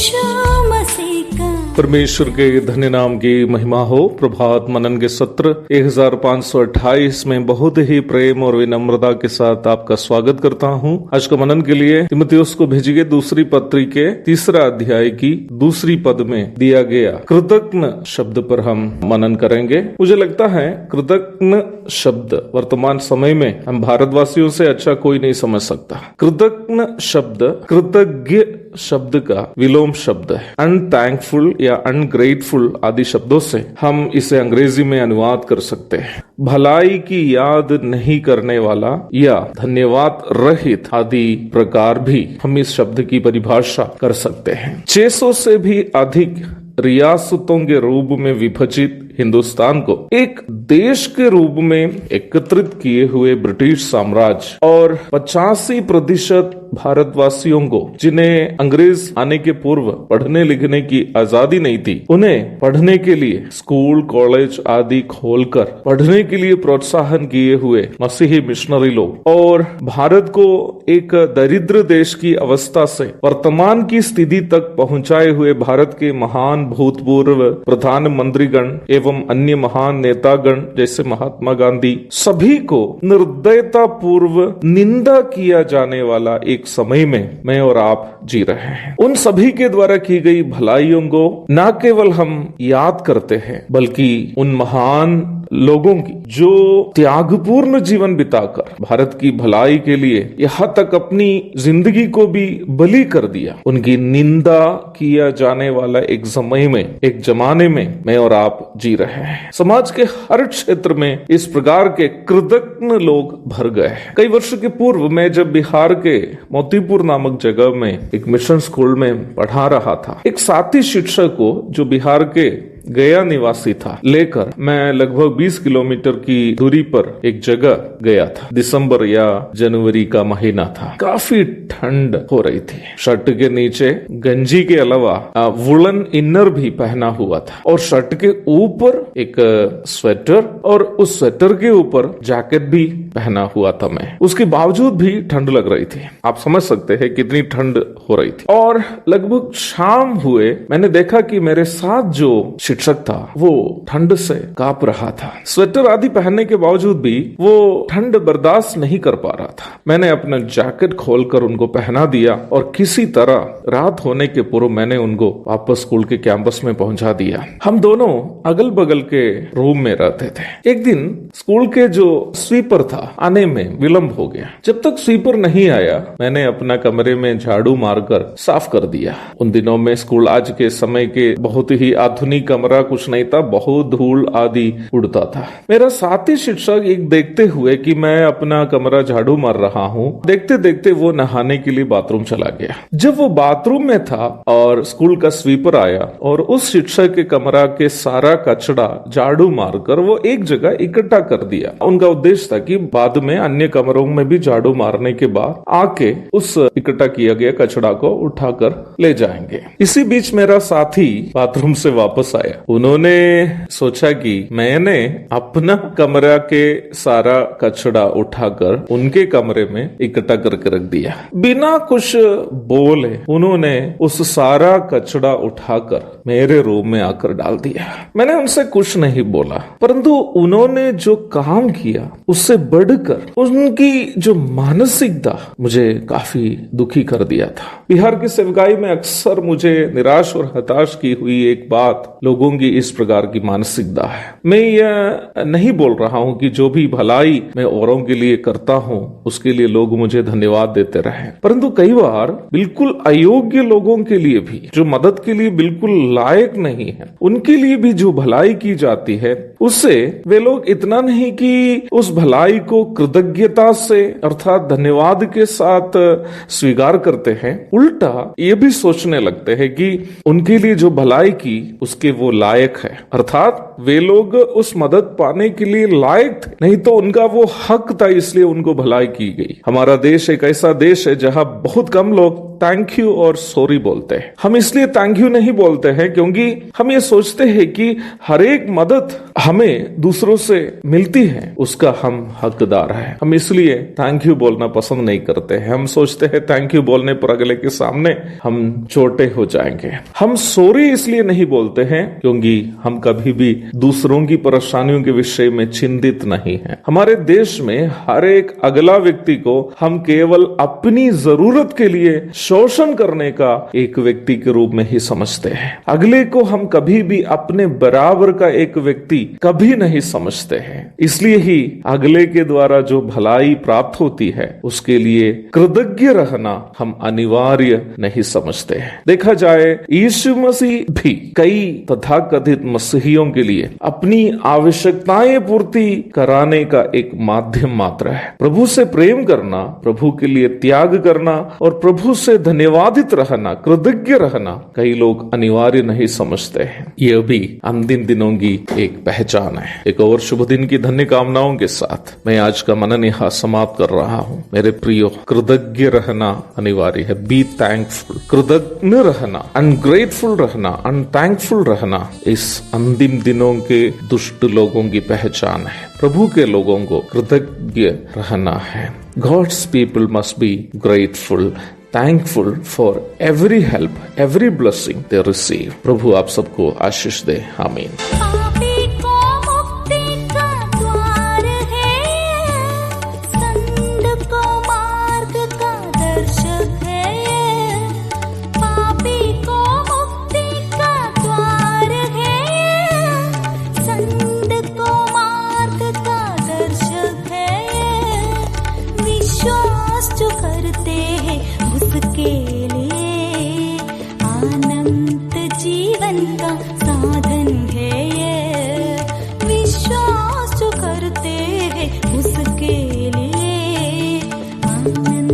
यीशु मसीह का। परमेश्वर के धन्य नाम की महिमा हो। प्रभात मनन के सत्र 1528 में बहुत ही प्रेम और विनम्रता के साथ आपका स्वागत करता हूं। आज का मनन के लिए तीमुथियुस को भेजी गई दूसरी पत्री के 3 अध्याय की दूसरी पद में दिया गया कृतज्ञ शब्द पर हम मनन करेंगे। मुझे लगता है कृतज्ञ शब्द वर्तमान समय में हम भारतवासियों से अच्छा कोई नहीं समझ सकता। कृतज्ञ शब्द कृतज्ञ शब्द का विलोम शब्द है। अनथैंकफुल या अनग्रेटफुल आदि शब्दों से हम इसे अंग्रेजी में अनुवाद कर सकते हैं। भलाई की याद नहीं करने वाला या धन्यवाद रहित आदि प्रकार भी हम इस शब्द की परिभाषा कर सकते हैं। 600 से भी अधिक रियासतों के रूप में विभाजित हिंदुस्तान को एक देश के रूप में एकत्रित किए हुए ब्रिटिश साम्राज्य और 85% भारतवासियों को जिन्हें अंग्रेज आने के पूर्व पढ़ने लिखने की आजादी नहीं थी, उन्हें पढ़ने के लिए स्कूल कॉलेज आदि खोलकर पढ़ने के लिए प्रोत्साहन किए हुए मसीही मिशनरी लोग और भारत को एक दरिद्र देश की अवस्था से वर्तमान की स्थिति तक पहुंचाए हुए भारत के महान भूतपूर्व प्रधानमंत्रीगण एवं अन्य महान नेतागण जैसे महात्मा गांधी सभी को निर्दयता पूर्व निंदा किया जाने वाला एक समय में मैं और आप जी रहे हैं। उन सभी के द्वारा की गई भलाइयों को न केवल हम याद करते हैं बल्कि उन महान लोगों की जो त्यागपूर्ण जीवन बिताकर भारत की भलाई के लिए यहाँ तक अपनी जिंदगी को भी बलि कर दिया, उनकी निंदा किया जाने वाला एक समय में एक जमाने में मैं और आप जी रहे हैं। समाज के हर क्षेत्र में इस प्रकार के कृतज्ञ लोग भर गए हैं। कई वर्ष के पूर्व मैं जब बिहार के मोतीपुर नामक जगह में एक मिशन स्कूल में पढ़ा रहा था, एक साथी शिक्षक को जो बिहार के गया निवासी था लेकर मैं लगभग 20 किलोमीटर की दूरी पर एक जगह गया था। दिसंबर या जनवरी का महीना था। काफी ठंड हो रही थी। शर्ट के नीचे गंजी के अलावा वुलन इनर भी पहना हुआ था और शर्ट के ऊपर एक स्वेटर और उस स्वेटर के ऊपर जैकेट भी पहना हुआ था मैं। उसके बावजूद भी ठंड लग रही थी। आप समझ सकते हैं कितनी ठंड हो रही थी। और लगभग शाम हुए मैंने देखा कि मेरे साथ जो शिक्षक था वो ठंड से कांप रहा था। स्वेटर आदि पहनने के बावजूद भी वो ठंड बर्दाश्त नहीं कर पा रहा था। मैंने अपना जैकेट खोलकर उनको पहना दिया और किसी तरह रात होने के पूर्व मैंने उनको वापस स्कूल के कैंपस में पहुंचा दिया। हम दोनों अगल बगल के रूम में रहते थे। एक दिन स्कूल के जो स्वीपर था आने में विलंब हो गया। जब तक स्वीपर नहीं आया मैंने अपना कमरे में झाड़ू मारकर साफ कर दिया। उन दिनों में स्कूल आज के समय के बहुत ही आधुनिक कमरा कुछ नहीं था, बहुत धूल आदि उड़ता था। मेरा साथी शिक्षक एक देखते हुए कि मैं अपना कमरा झाड़ू मार रहा हूँ, देखते देखते वो नहाने के लिए बाथरूम चला गया। जब वो बाथरूम में था और स्कूल का स्वीपर आया और उस शिक्षक के कमरा के सारा कचरा झाड़ू मारकर वो एक जगह इकट्ठा कर दिया। उनका उद्देश्य था कि बाद में अन्य कमरों में भी झाड़ू मारने के बाद आके उस इकट्ठा किया गया कचरा को उठाकर ले जाएंगे। इसी बीच मेरा साथी बाथरूम से वापस आया। उन्होंने सोचा कि मैंने अपना कमरा के सारा कचरा उठाकर उनके कमरे में इकट्ठा करके रख दिया। बिना कुछ बोले उन्होंने उस सारा कचरा उठाकर मेरे रूम में आकर डाल दिया। मैंने उनसे कुछ नहीं बोला, परंतु उन्होंने जो काम किया उससे बढ़कर उनकी जो मानसिकता मुझे काफी दुखी कर दिया था। बिहार की सेवकाई में अक्सर मुझे निराश और हताश की हुई एक बात लोगों की इस प्रकार की मानसिकता है। मैं यह नहीं बोल रहा हूं कि जो भी भलाई मैं औरों के लिए करता हूं उसके लिए लोग मुझे धन्यवाद देते रहे, परंतु कई बार बिल्कुल अयोग्य लोगों के लिए भी जो मदद के लिए बिल्कुल लायक नहीं है उनके लिए भी जो भलाई की जाती है उससे वे लोग इतना नहीं कि उस भलाई को कृतज्ञता से अर्थात धन्यवाद के साथ स्वीकार करते हैं, उल्टा ये भी सोचने लगते हैं कि उनके लिए जो भलाई की उसके वो लायक है, अर्थात वे लोग उस मदद पाने के लिए लायक थे, नहीं तो उनका वो हक था इसलिए उनको भलाई की गई। हमारा देश एक ऐसा देश है जहां बहुत कम लोग थैंक यू और सॉरी बोलते हैं। हम इसलिए थैंक यू नहीं बोलते हैं क्योंकि हम ये सोचते हैं कि हर एक मदद हमें दूसरों से मिलती है उसका हम हकदार हैं। हम इसलिए थैंक यू बोलना पसंद नहीं करते हैं। हम सोचते हैं थैंक यू बोलने पर अगले के सामने हम छोटे हो जाएंगे। हम सॉरी इसलिए नहीं बोलते हैं क्योंकि हम कभी भी दूसरों की परेशानियों के विषय में चिंतित नहीं हैं। हमारे देश में हर एक अगला व्यक्ति को हम केवल अपनी जरूरत के लिए शोषण करने का एक व्यक्ति के रूप में ही समझते हैं। अगले को हम कभी भी अपने बराबर का एक व्यक्ति कभी नहीं समझते हैं। इसलिए ही अगले के द्वारा जो भलाई प्राप्त होती है उसके लिए कृतज्ञ रहना हम अनिवार्य नहीं समझते हैं। देखा जाए यीशु मसीह भी कई तथाकथित मसीहियों के लिए अपनी आवश्यकताएं पूर्ति कराने का एक माध्यम मात्र है। प्रभु से प्रेम करना, प्रभु के लिए त्याग करना और प्रभु से धन्यवादित रहना, कृतज्ञ रहना कई लोग अनिवार्य नहीं समझते हैं। यह भी अंतिम दिनों की एक पहचान है। एक और शुभ दिन की धन्य कामनाओं के साथ मैं आज का मनन यहाँ समाप्त कर रहा हूँ। मेरे प्रियो, कृतज्ञ रहना अनिवार्य है। बी थैंकफुल, कृतज्ञ रहना, अनग्रेटफुल रहना, अनथैंकफुल रहना इस अंतिम दिनों के दुष्ट लोगों की पहचान है। प्रभु के लोगों को कृतज्ञ रहना है। God's people must be grateful, thankful for every help, every blessing they receive. प्रभु आप सबको आशीष दे। आमीन। पापी को मुक्ति का द्वार है, संत को मार्ग का दर्शक है। पापी को मुक्ति का द्वार है, संत को मार्ग का दर्शक है। विश्वास जो करते हैं उसके लिए अनंत जीवन का साधन है ये। विश्वास जो करते हैं उसके लिए आनंद